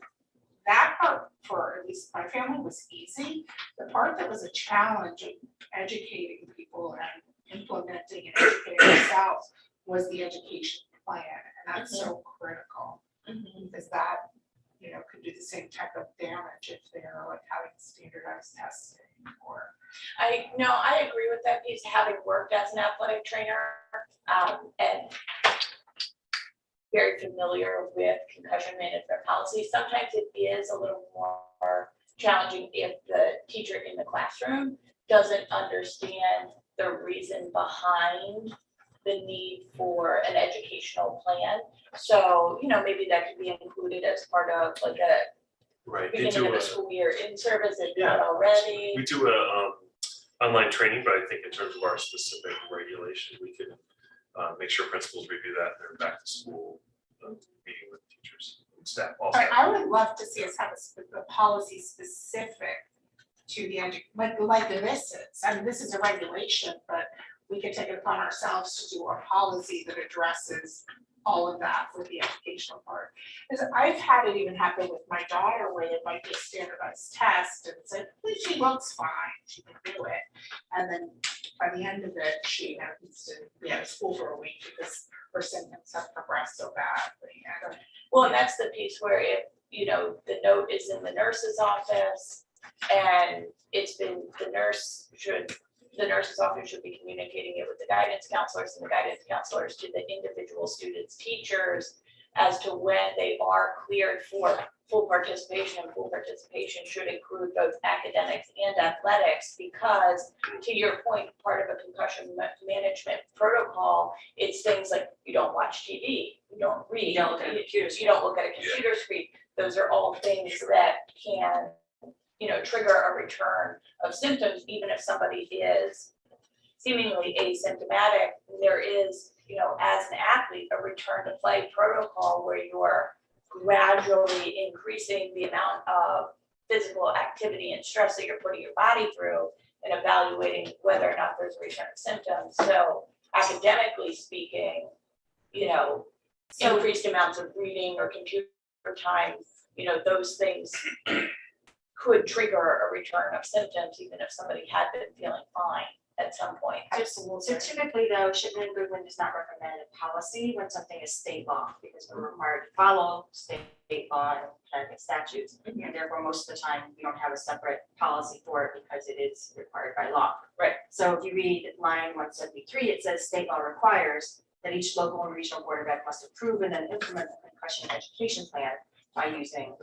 that part for at least my family was easy. The part that was a challenge of educating people and implementing and educating themselves was the education plan. And that's so critical because that, you know, could do the same type of damage if they're like having standardized testing or. I agree with that piece, having worked as an athletic trainer, and very familiar with concussion management policy. Sometimes it is a little more challenging if the teacher in the classroom doesn't understand the reason behind the need for an educational plan. So, you know, maybe that could be included as part of like a Right, they beginning do of a, a school year in service, if Yeah. not already. we do a online training, but I think in terms of our specific regulation, we can make sure principals review that in their back to school meeting with teachers and staff also. I would love to see us have a policy specific to the like this is. I mean, this is a regulation, but we could take it upon ourselves to do a policy that addresses all of that for the educational part. Because I've had it even happen with my daughter where it might be a standardized test and it's like, well, she looks fine, she can do it. And then by the end of it, she happens to be out of school for a week because her symptoms have progressed so badly. And Well, and that's the piece where if, you know, the note is in the nurse's office and it's been, the nurse's office should be communicating it with the guidance counselors and the guidance counselors to the individual students' teachers as to when they are cleared for full participation. And full participation should include both academics and athletics, because to your point, part of a concussion management protocol, it's things like you don't watch TV, you don't read, You don't look at a computer you don't look at a computer screen. Those are all things that can, you know, trigger a return of symptoms, even if somebody is seemingly asymptomatic. There is, you know, as an athlete, a return to play protocol where you're gradually increasing the amount of physical activity and stress that you're putting your body through and evaluating whether or not there's a return of symptoms. So academically speaking, you know, increased amounts of reading or computer time, you know, those things could trigger a return of symptoms, even if somebody had been feeling fine at some point. absolutely. So typically though, Shipman and Goodwin does not recommend a policy when something is state law, because we're required to follow state law and Connecticut statutes. And therefore, most of the time, we don't have a separate policy for it because it is required by law. Right. So if you read line 173, it says state law requires that each local and regional board of ed must approve and then implement a concussion education plan by using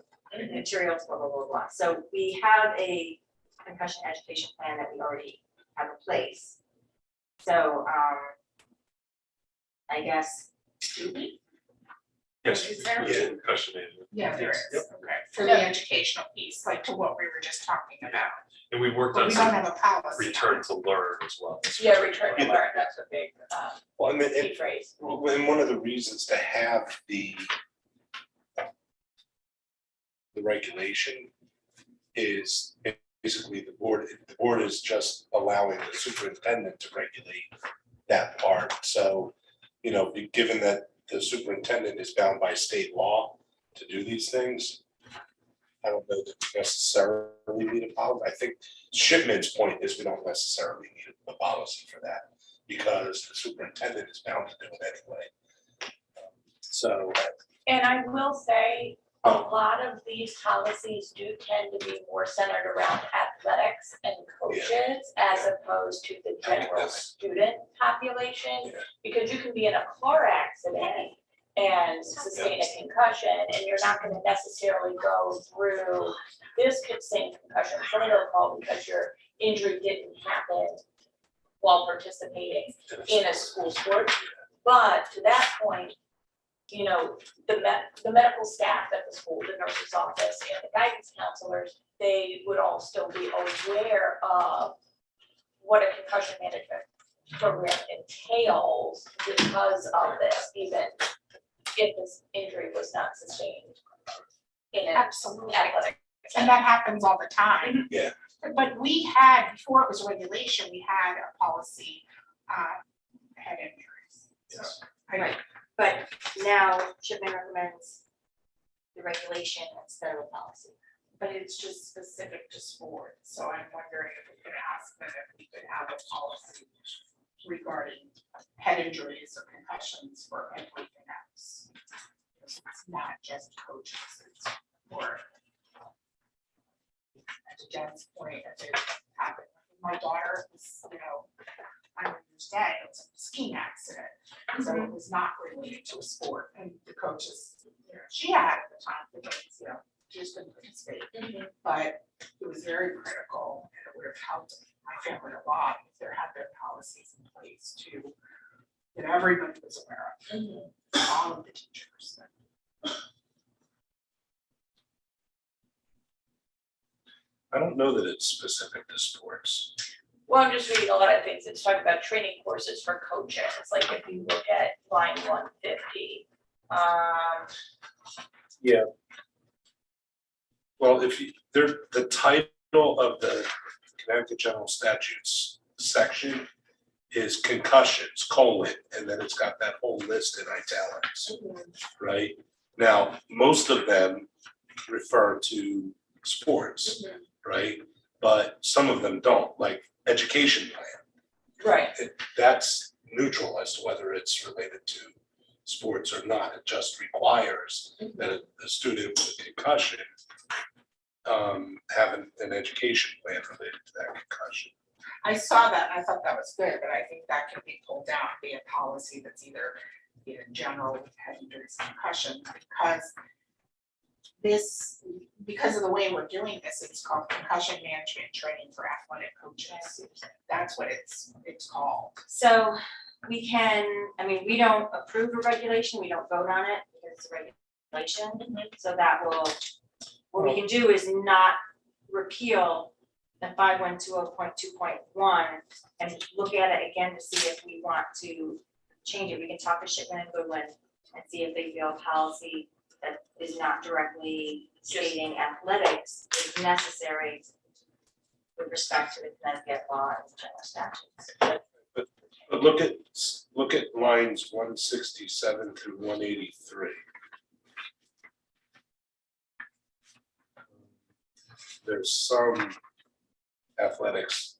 materials, blah, blah, blah, blah. So we have a concussion education plan that we already have in place. So, I guess, do we? Yes, Is there? yeah, concussion management. Yeah, there Yes, is, yep. okay, for the educational piece, like to what we were just talking about. And we worked But on we don't some have a policy. return to learn as well. Yeah, return to learn, that's a big Well, I mean, key phrase. and one of the reasons to have the regulation is basically the board is just allowing the superintendent to regulate that part. So, you know, given that the superintendent is bound by state law to do these things, I don't know that we necessarily need a policy. I think Shipman's point is we don't necessarily need a policy for that because the superintendent is bound to do it anyway. So, And I will say, a lot of these policies do tend to be more centered around athletics and coaches as opposed to the general Academic. student population. Yeah. Because you can be in a car accident and sustain a concussion, and you're not gonna necessarily go through this same concussion protocol because your injury didn't happen while participating in a school sport. But to that point, you know, the medical staff at the school, the nurse's office, and the guidance counselors, they would all still be aware of what a concussion management program entails because of this, even if this injury was not sustained in an Absolutely. athletic. And that happens all the time. Yeah. But we had, before it was regulation, we had a policy, head injuries. Yes. Right. But now Shipman recommends the regulation instead of a policy. But it's just specific to sport, so I'm wondering if we could ask them if we could have a policy regarding head injuries or concussions for everything else. Because it's not just coaches, it's for. To Jen's point, if it happened, my daughter was, on New Year's Day, it was a skiing accident. So it was not related to a sport, and the coaches, she had at the time, because, she just couldn't participate. But it was very critical, and it would have helped my family a lot if there had been policies in place to, that everybody was aware of, all of the teachers. I don't know that it's specific to sports. Well, I'm just reading a lot of things, it's talking about training courses for coaches, like if you look at line 150. Well, if you, the title of the Connecticut General Statutes section is concussions, and then it's got that whole list in italics, right? Now, most of them refer to sports, right? But some of them don't, like education plan. Right. That's neutral as to whether it's related to sports or not. It just requires that a student with a concussion have an education plan related to that concussion. I saw that and I thought that was good, but I think that can be pulled down, be a policy that's either general head injuries, concussion, because of the way we're doing this, it's called concussion management training for athletic coaches. That's what it's called. So we we don't approve a regulation, we don't vote on it because it's a regulation. So that will, what we can do is not repeal the 5120.2.1 and look at it again to see if we want to change it. We can talk to Shipman and Goodwin and see if they feel policy that is not directly stating athletics is necessary with respect to the Connecticut law and general statutes. But look at lines 167 through 183. There's some athletics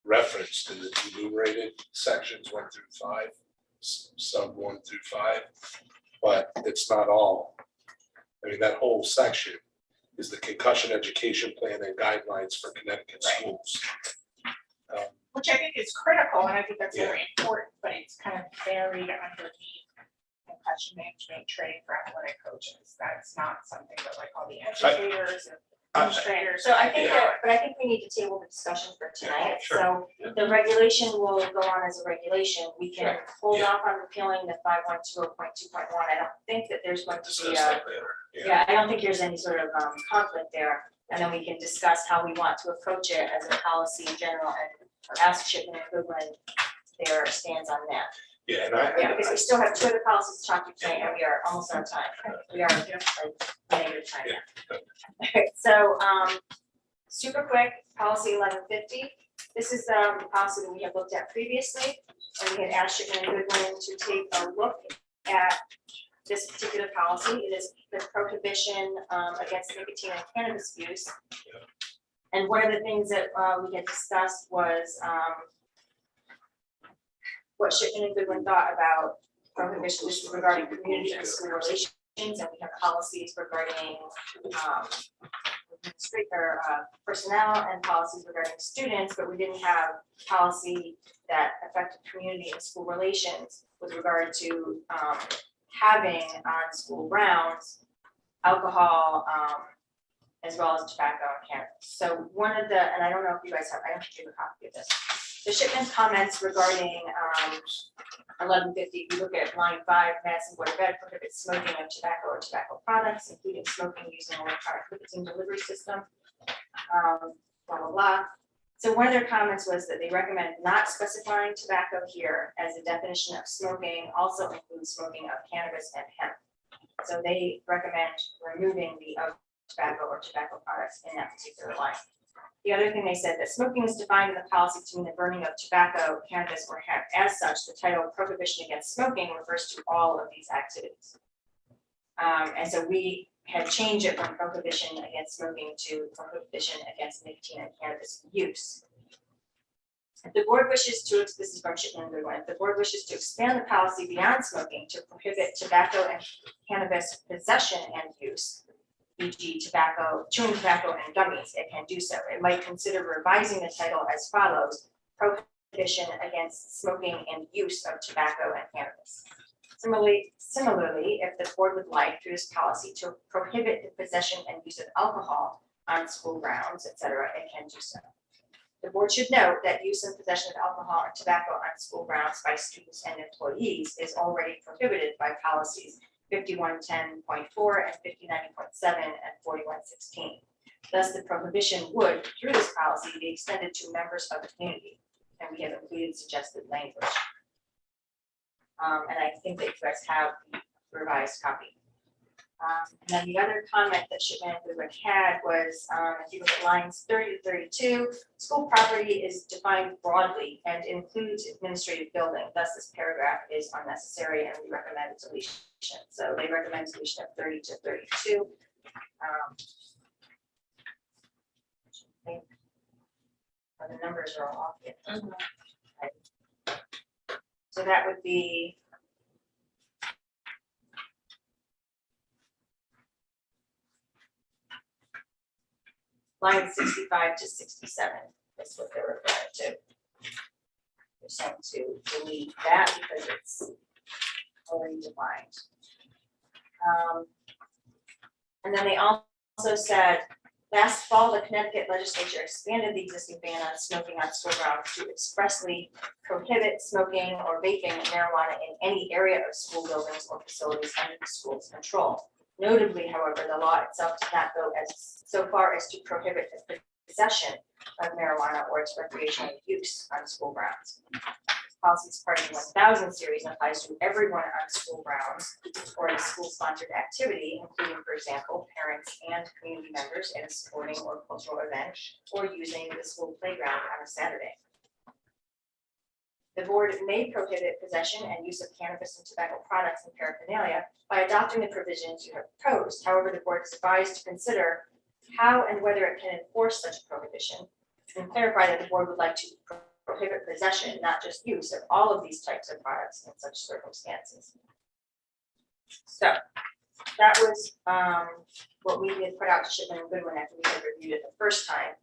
referenced in the enumerated sections 1 through 5, sub 1 through 5, but it's not all. I mean, that whole section is the concussion education plan and guidelines for Connecticut schools. Which I think is critical, and I think that's very important, but it's kind of buried underneath concussion management training for athletic coaches. That's not something that like all the educators and administrators. So I think but I think we need to table the discussion for tonight. Sure. So the regulation will go on as a regulation. We can hold off on repealing the 5120.2.1. I don't think that there's going to be Discuss that later. I don't think there's any sort of conflict there. And then we can discuss how we want to approach it as a policy in general and ask Shipman and Goodwin their stance on that. Yeah, and Because we still have 2 other policies to talk to tonight and we are almost out of time. We are like negative time now. Okay, so super quick, policy 1150. This is the policy that we have looked at previously. And we had asked Shipman and Goodwin to take a look at this particular policy. It is the prohibition against nicotine and cannabis use. And one of the things that we had discussed was what Shipman and Goodwin thought about prohibition. This is regarding community and school relations, and we have policies regarding personnel and policies regarding students, but we didn't have policy that affected community and school relations with regard to having on school grounds alcohol, as well as tobacco and cannabis. So one of the, and I don't know if you guys have, I don't think you have a copy of this. The shipment comments regarding 1150, if you look at line 5, Madison Board of Ed prohibits smoking of tobacco or tobacco products, including smoking using an electronic nicotine delivery system, blah, blah, blah. So one of their comments was that they recommend not specifying tobacco here, as the definition of smoking also includes smoking of cannabis and hemp. So they recommend removing the of tobacco or tobacco products in that particular line. The other thing they said, that smoking is defined in the policy to mean the burning of tobacco, cannabis, or hemp. As such, the title Prohibition Against Smoking refers to all of these activities. And so we had changed it from prohibition against smoking to prohibition against nicotine and cannabis use. If the board wishes to, this is from Shipman and Goodwin, if the board wishes to expand the policy beyond smoking to prohibit tobacco and cannabis possession and use, e.g. tobacco, chewing tobacco and gummies, it can do so. It might consider revising the title as follows: Prohibition Against Smoking and Use of Tobacco and Cannabis. Similarly, if the board would like through this policy to prohibit the possession and use of alcohol on school grounds, etc., it can do so. The board should note that use and possession of alcohol and tobacco on school grounds by students and employees is already prohibited by policies 5110.4 and 5090.7 and 4116. Thus, the prohibition would, through this policy, be extended to members of the community, and we have included suggested language. And I think that you guys have the revised copy. And then the other comment that Shipman and Goodwin had was, if you look at lines 30 to 32, school property is defined broadly and includes administrative building. Thus, this paragraph is unnecessary, and we recommend deletion. So they recommend deletion of 30 to 32. I think the numbers are all off here. Right. So that would be line 65 to 67. That's what they're referring to. They're saying to delete that because it's already defined. And then they also said, last fall, the Connecticut legislature expanded the existing ban on smoking on school grounds to expressly prohibit smoking or vaping marijuana in any area of school buildings or facilities under the school's control. Notably, however, the law itself did not go so far as to prohibit the possession of marijuana or its recreational use on school grounds. Policy's Part 1000 series applies to everyone on school grounds or in a school-sponsored activity, including, for example, parents and community members in a sporting or cultural event, or using the school playground on a Saturday. The board may prohibit possession and use of cannabis and tobacco products and paraphernalia by adopting the provisions you have proposed. However, the board is advised to consider how and whether it can enforce such a prohibition, and clarify that the board would like to prohibit possession, not just use, of all of these types of products in such circumstances. So that was what we had put out to Shipman and Goodwin after we had reviewed it the first time.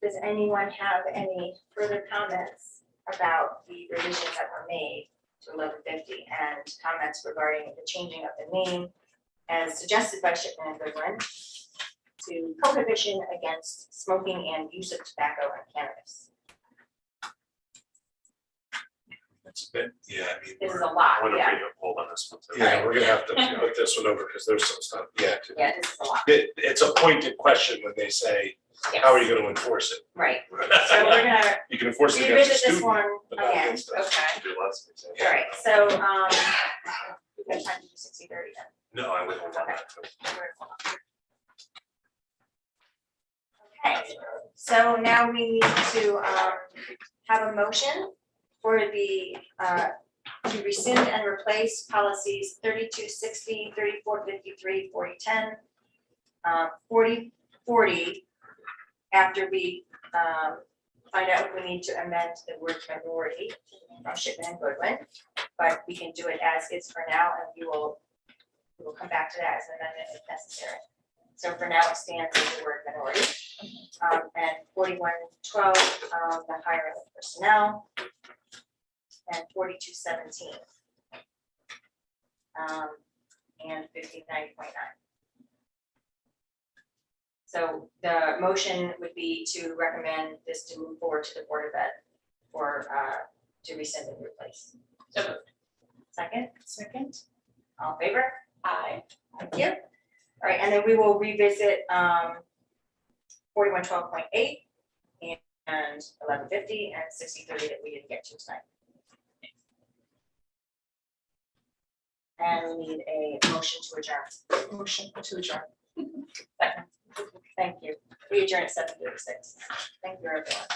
Does anyone have any further comments about the revisions that were made to 1150 and comments regarding the changing of the name as suggested by Shipman and Goodwin to prohibition against smoking and use of tobacco and cannabis? It's a bit, yeah, I mean, This is we're- a lot, I want to yeah. bring a hold on this one too. yeah, we're gonna have to put this one over because there's some stuff, yeah. Yeah, this is a lot. It's a pointed question when they say, how are you gonna enforce it? Right, so we're gonna You can enforce it against a revisit this student, one but not again, against us. okay. Do lots of examples. All right, so, we've got time to do 60-30 then. No, I would hold on that too. Okay, so now we need to have a motion for the to rescind and replace policies 3260, 3453, 4010, 4040, after we find out if we need to amend the word minority from Shipman and Goodwin, but we can do it as is for now, and we will come back to that as an amendment if necessary. So for now, it stands as the word minority. And 4112, the hiring of personnel. And 4217. And 59.9. So the motion would be to recommend this to move forward to the Board of Ed for, to rescind and replace. So moved. Second, Second. all in favor? Aye. Thank you. All right, and then we will revisit 4112.8 and 1150 and 6030 that we didn't get to tonight. And we need a motion to adjourn. Motion to adjourn. Second. Thank you. We adjourn at 7:36. Thank you, everyone.